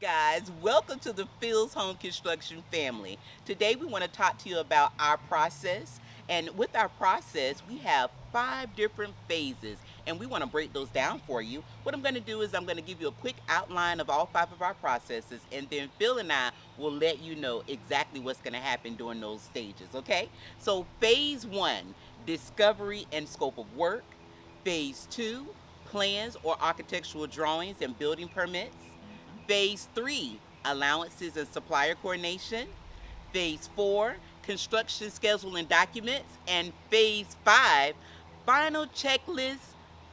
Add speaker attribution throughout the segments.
Speaker 1: Guys, welcome to the Phil's Home Construction family. Today we want to talk to you about our process. And with our process, we have 5 different phases, and we want to break those down for you. What I'm going to do is I'm going to give you a quick outline of all 5 of our processes, and then Phil and I will let you know exactly what's going to happen during those stages, okay? So, phase 1, discovery and scope of work. Phase 2, plans or architectural drawings and building permits. Phase 3, allowances and supplier coordination. Phase 4, construction schedule and documents. And Phase 5, final checklist,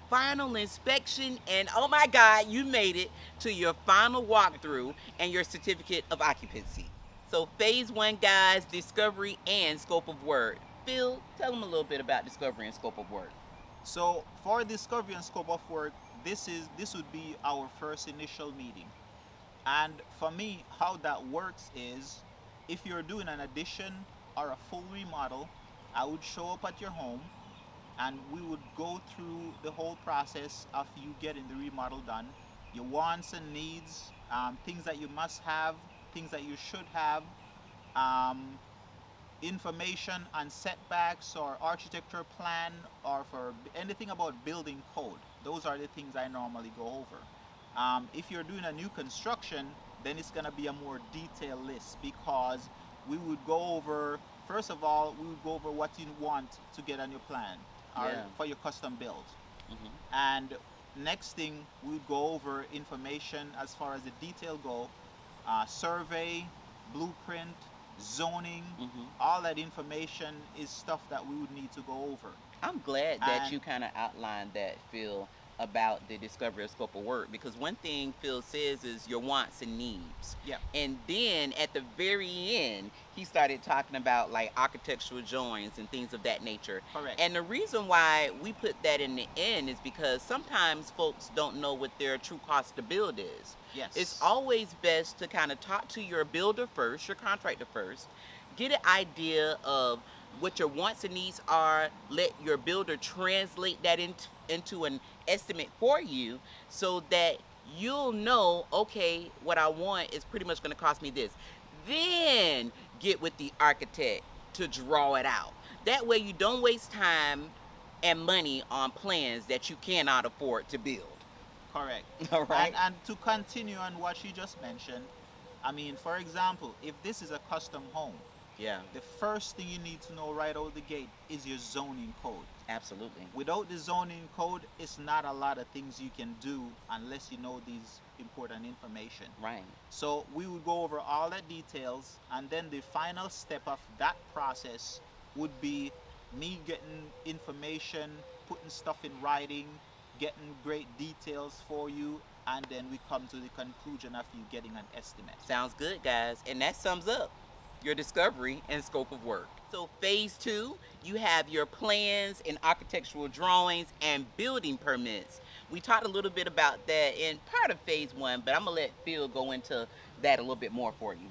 Speaker 1: final inspection, and oh my God, you made it to your final walkthrough and your certificate of occupancy. So, Phase 1, guys, discovery and scope of work. Phil, tell them a little bit about discovery and scope of work.
Speaker 2: So for discovery and scope of work, this would be our first initial meeting. And for me, how that works is if you're doing an addition or a full remodel, I would show up at your home and we would go through the whole process of you getting the remodel done, your wants and needs, things that you must have, things that you should have, um, information on setbacks or architecture plan or for anything about building code. Those are the things I normally go over. If you're doing a new construction, then it's going to be a more detailed list because we would go over, first of all, we would go over what you want to get on your plan or
Speaker 1: Yeah.
Speaker 2: for your custom build.
Speaker 1: Hmm.
Speaker 2: And next thing, we would go over information as far as the detail go, survey, blueprint, zoning,
Speaker 1: Hmm.
Speaker 2: all that information is stuff that we would need to go over.
Speaker 1: I'm glad that
Speaker 2: And
Speaker 1: you kind of outlined that, Phil, about the discovery of scope of work, because one thing Phil says is your wants and needs.
Speaker 2: yeah,
Speaker 1: And then at the very end, he started talking about like architectural drawings and things of that nature.
Speaker 2: correct.
Speaker 1: And the reason why we put that in the end is because sometimes folks don't know what their true cost to build is. It's
Speaker 2: Yes,
Speaker 1: always best to kind of talk to your builder first, your contractor first, get an idea of what your wants and needs are, let your builder translate that into an estimate for you so that you'll know, okay, what I want is pretty much going to cost me this. Then get with the architect to draw it out. That way you don't waste time and money on plans that you cannot afford to build.
Speaker 2: correct.
Speaker 1: All
Speaker 2: And
Speaker 1: right?
Speaker 2: to continue on what you just mentioned, I mean, for example, if this is a custom home,
Speaker 1: Yeah,
Speaker 2: the first thing you need to know right out the gate is your zoning code.
Speaker 1: absolutely.
Speaker 2: Without the zoning code, it's not a lot of things you can do unless you know these important information.
Speaker 1: Right.
Speaker 2: So we would go over all the details, and then the final step of that process would be me getting information, putting stuff in writing, getting great details for you, and then we come to the conclusion of you getting an estimate.
Speaker 1: Sounds good, guys. And that sums up your discovery and scope of work. So, phase 2, you have your plans and architectural drawings and building permits. We talked a little bit about that in part of phase 1, but I'm going to let Phil go into that a little bit more for you.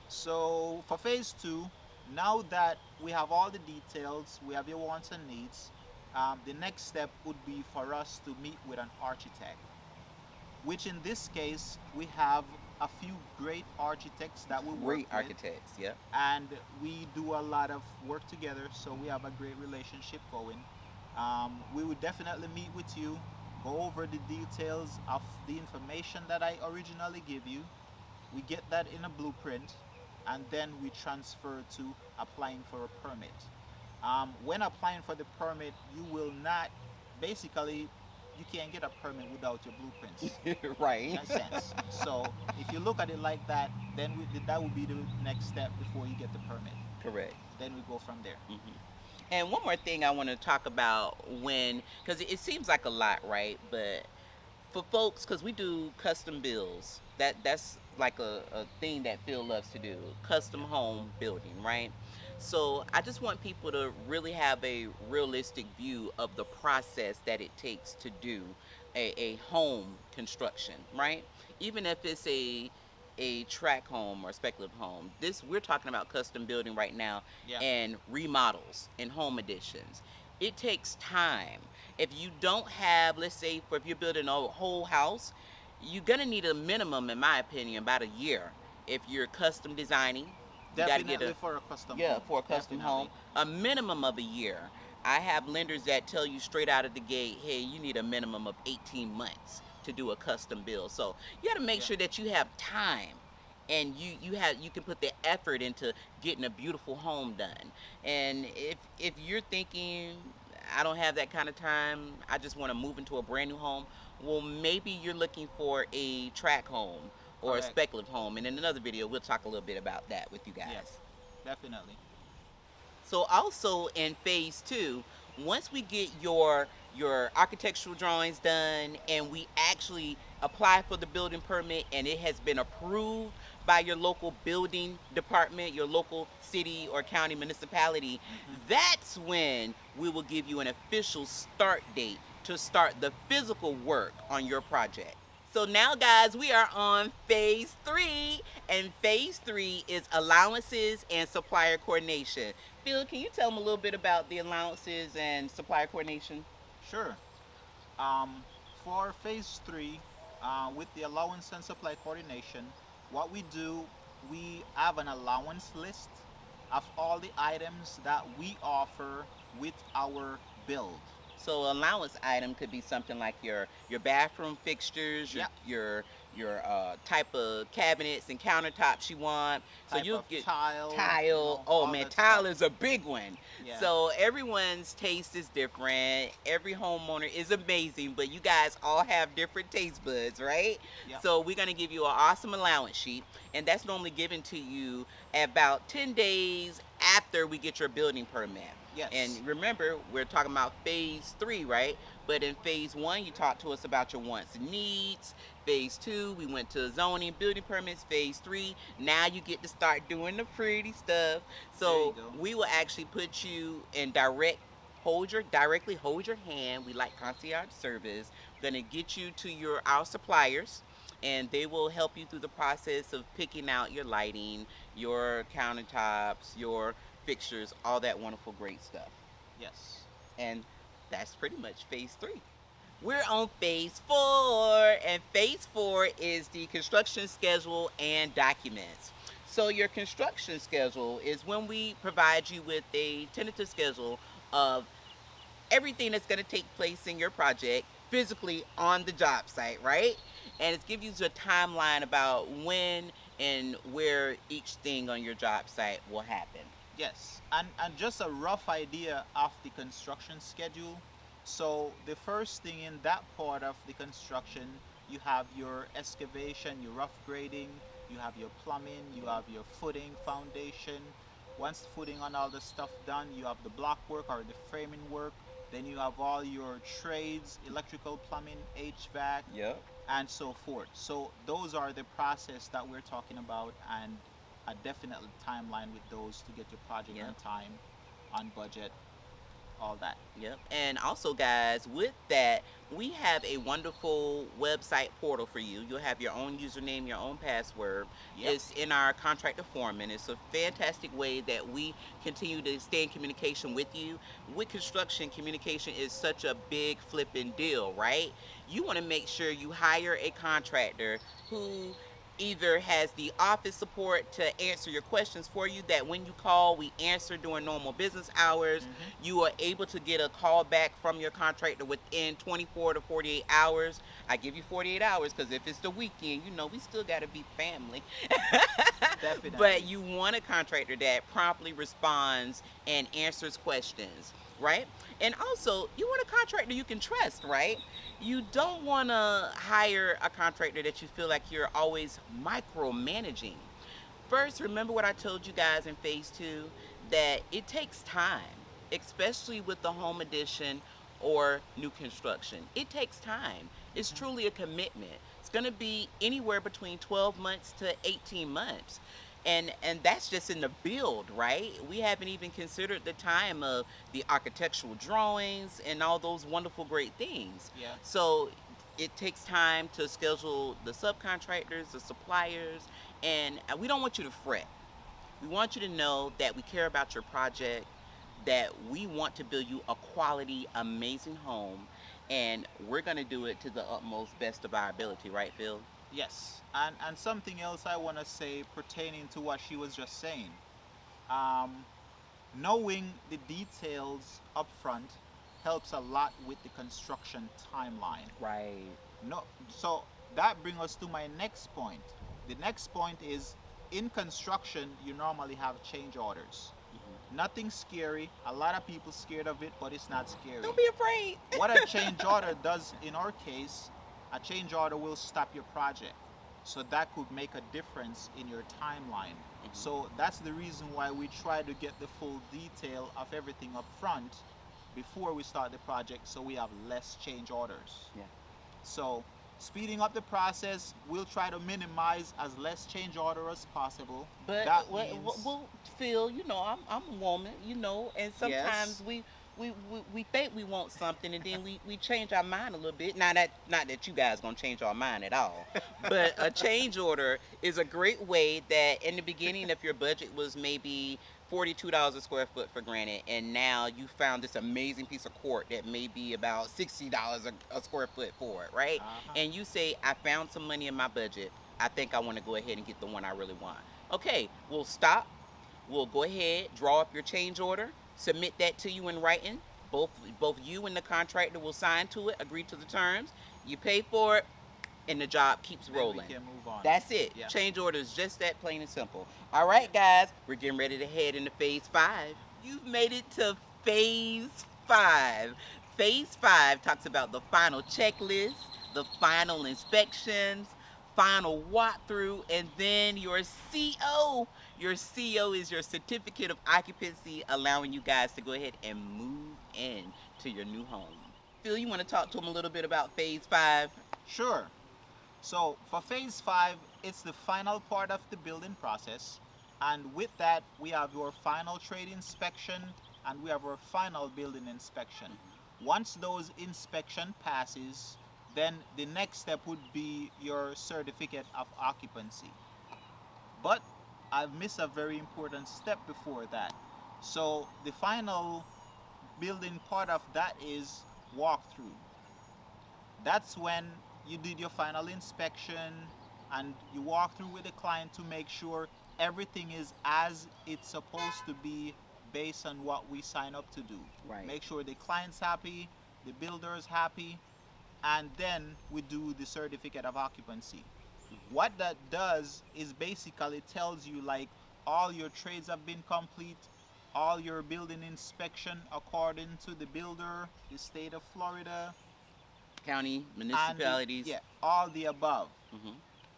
Speaker 2: So for phase two, now that we have all the details, we have your wants and needs, the next step would be for us to meet with an architect, which in this case, we have a few great architects that we work
Speaker 1: Great
Speaker 2: with,
Speaker 1: architects, yeah.
Speaker 2: and we do a lot of work together, so we have a great relationship going. We would definitely meet with you, go over the details of the information that I originally give you. We get that in a blueprint, and then we transfer to applying for a permit. When applying for the permit, you will not, basically, you can't get a permit without your blueprints. In
Speaker 1: Right.
Speaker 2: a sense. So if you look at it like that, then that would be the next step before you get the permit.
Speaker 1: Correct.
Speaker 2: Then we go from there.
Speaker 1: Hmm. And one more thing I want to talk about because it seems like a lot, right? But for folks, because we do custom builds, that's like a thing that Phil loves to do, custom
Speaker 2: Yeah.
Speaker 1: home building, right? So I just want people to really have a realistic view of the process that it takes to do a home construction, right? Even if it's a track home or speculative home. This we're talking about custom building right now
Speaker 2: Yeah.
Speaker 1: and remodels and home additions. It takes time. If you don't have, let's say, for if you're building a whole house, you're gonna need a minimum, in my opinion, about a year. If you're custom designing, you got to get
Speaker 2: Definitely
Speaker 1: a,
Speaker 2: for a custom
Speaker 1: yeah,
Speaker 2: home.
Speaker 1: for a custom home,
Speaker 2: Definitely.
Speaker 1: a minimum of a year. I have lenders that tell you straight out of the gate, hey, you need a minimum of 18 months to do a custom build. So you got to make
Speaker 2: Yeah.
Speaker 1: sure that you have time, and you can put the effort into getting a beautiful home done. And if you're thinking, I don't have that kind of time, I just want to move into a brand new home, well, maybe you're looking for a track home or a
Speaker 2: Correct.
Speaker 1: speculative home. And in another video, we'll talk a little bit about that with you
Speaker 2: Yeah.
Speaker 1: guys.
Speaker 2: Definitely.
Speaker 1: So also in phase two, once we get your architectural drawings done and we actually apply for the building permit and it has been approved by your local building department, your local city or county municipality,
Speaker 2: Hmm.
Speaker 1: that's when we will give you an official start date to start the physical work on your project. So now, guys, we are on phase three, and phase three is allowances and supplier coordination. Phill, can you tell them a little bit about the allowances and supplier coordination?
Speaker 2: Sure. Um, for phase three, with the allowance and supply coordination, what we do, we have an allowance list of all the items that we offer with our build.
Speaker 1: So allowance item could be something like your bathroom fixtures,
Speaker 2: Yeah.
Speaker 1: your type of cabinets and countertops you want. So
Speaker 2: Type
Speaker 1: you'll
Speaker 2: of
Speaker 1: get
Speaker 2: tile,
Speaker 1: tile. Oh
Speaker 2: all
Speaker 1: man,
Speaker 2: that
Speaker 1: tile
Speaker 2: stuff.
Speaker 1: is a big one.
Speaker 2: Yeah.
Speaker 1: So everyone's taste is different. Every homeowner is amazing, but you guys all have different taste buds, right?
Speaker 2: Yeah.
Speaker 1: So we're gonna give you an awesome allowance sheet, and that's normally given to you about 10 days after we get your building permit. And
Speaker 2: Yes.
Speaker 1: remember, we're talking about phase three, right? But in phase one, you talked to us about your wants and needs. Phase two, we went to zoning, building permits. Phase three, now you get to start doing the pretty stuff.
Speaker 2: There you
Speaker 1: So
Speaker 2: go.
Speaker 1: we will actually put you in directly hold your hand. We like concierge service. Gonna get you to our suppliers, and they will help you through the process of picking out your lighting, your countertops, your fixtures, all that wonderful, great stuff.
Speaker 2: Yes.
Speaker 1: And that's pretty much phase three. We're on phase four, and phase four is the construction schedule and documents. So, your construction schedule is when we provide you with a tentative schedule of everything that's going to take place in your project physically on the job site, right? And it gives you a timeline about when and where each thing on your job site will happen.
Speaker 2: Yes, and just a rough idea of the construction schedule. So the first thing in that part of the construction, you have your excavation, your rough grading, you have your plumbing, you have your footing, foundation. Once the footing and all the stuff done, you have the block work or the framing work. Then you have all your trades, electrical, plumbing, HVAC,
Speaker 1: Yep.
Speaker 2: and so forth. So those are the process that we're talking about, and a definite timeline with those to get your project on
Speaker 1: Yep.
Speaker 2: time, on budget, all that.
Speaker 1: Yep. And also, guys, with that, we have a wonderful website portal for you. You'll have your own username, your own password.
Speaker 2: Yep.
Speaker 1: It's in our contractor form, and it's a fantastic way that we continue to stay in communication with you. With construction, communication is such a big flipping deal, right? You want to make sure you hire a contractor who either has the office support to answer your questions for you, that when you call we answer during normal business hours.
Speaker 2: Hmm.
Speaker 1: You are able to get a call back from your contractor within 24 to 48 hours. I give you 48 hours because if it's the weekend, we still got to be family. But
Speaker 2: Definitely.
Speaker 1: you want a contractor that promptly responds and answers questions, right? And also, you want a contractor you can trust, right? You don't want to hire a contractor that you feel like you're always micromanaging. First, remember what I told you guys in phase two, that it takes time, especially with the home addition or new construction. It takes time. It's
Speaker 2: Hmm.
Speaker 1: truly a commitment. It's going to be anywhere between 12 months to 18 months. And that's just in the build, right? We haven't even considered the time of the architectural drawings and all those wonderful great things.
Speaker 2: Yeah.
Speaker 1: So it takes time to schedule the subcontractors, the suppliers, and we don't want you to fret. We want you to know that we care about your project, that we want to build you a quality, amazing home, and we're going to do it to the utmost best of our ability, right, Phil?
Speaker 2: Yes, and something else I want to say pertaining to what she was just saying. Um, Knowing the details up front helps a lot with the construction timeline.
Speaker 1: Right.
Speaker 2: No, so that brings us to my next point. The next point is in construction, you normally have change orders.
Speaker 1: Hmm.
Speaker 2: Nothing scary. A lot of people scared of it, but it's not scary.
Speaker 1: Don't be afraid.
Speaker 2: What a change order does in our case, a change order will stop your project. So that could make a difference in your timeline.
Speaker 1: Hmm.
Speaker 2: So that's the reason why we try to get the full detail of everything up front before we start the project so we have less change orders.
Speaker 1: Yeah.
Speaker 2: So speeding up the process, we'll try to minimize as less change order as possible.
Speaker 1: But
Speaker 2: That
Speaker 1: what,
Speaker 2: means
Speaker 1: well, Phil, I'm a woman, and
Speaker 2: yes.
Speaker 1: sometimes we think we want something, and then we change our mind a little bit. Now that not that you guys gonna change our mind at all, but a change order is a great way that in the beginning, if your budget was maybe $42 a square foot for granted, and now you found this amazing piece of court that may be about $60 a square foot for it, right?
Speaker 2: Uh-huh.
Speaker 1: And you say, I found some money in my budget. I think I want to go ahead and get the one I really want. Okay, we'll stop. We'll go ahead, draw up your change order, submit that to you in writing. Both you and the contractor will sign to it, agree to the terms. You pay for it, and the job keeps
Speaker 2: Then we
Speaker 1: rolling.
Speaker 2: can move on.
Speaker 1: That's it.
Speaker 2: Yeah.
Speaker 1: Change order is just that plain and simple. All right, guys, we're getting ready to head into phase 5. You've made it to phase 5. Phase 5 talks about the final checklist, the final inspections, final walkthrough, and then your CO. Your CO is your certificate of occupancy, allowing you guys to go ahead and move in to your new home. Phil, you want to talk to them a little bit about phase 5?
Speaker 2: Sure. So for phase 5, it's the final part of the building process. And with that, we have your final trade inspection and we have our final building inspection. Once those inspection passes, then the next step would be your certificate of occupancy. But I've missed a very important step before that. So the final building part of that is walkthrough. That's when you did your final inspection and you walk through with the client to make sure everything is as it's supposed to be based on what we sign up to do.
Speaker 1: Right.
Speaker 2: Make sure the client's happy, the builder is happy, and then we do the certificate of occupancy. What that does is basically tells you like all your trades have been complete, all your building inspection according to the builder, the state of Florida,
Speaker 1: County,
Speaker 2: and
Speaker 1: municipalities.
Speaker 2: yeah, all the above
Speaker 1: Hmm.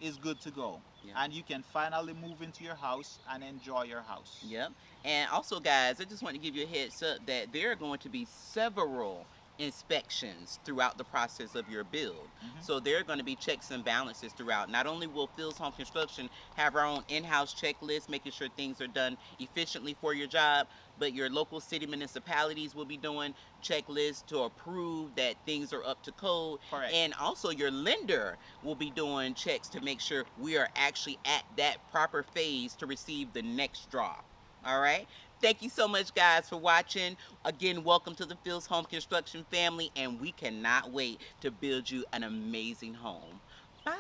Speaker 2: is good to go.
Speaker 1: Yeah.
Speaker 2: And you can finally move into your house and enjoy your house.
Speaker 1: Yep. And also, guys, I just want to give you a heads up that there are going to be several inspections throughout the process of your build.
Speaker 2: Mhm.
Speaker 1: So there are going to be checks and balances throughout. Not only will Phil's Home Construction have our own in-house checklist, making sure things are done efficiently for your job, but your local city municipalities will be doing checklists to approve that things are up to code.
Speaker 2: Correct.
Speaker 1: And also your lender will be doing checks to make sure we are actually at that proper phase to receive the next draw. All right. Thank you so much, guys, for watching. Again, welcome to the Phil's Home Construction family, and we cannot wait to build you an amazing home. Bye.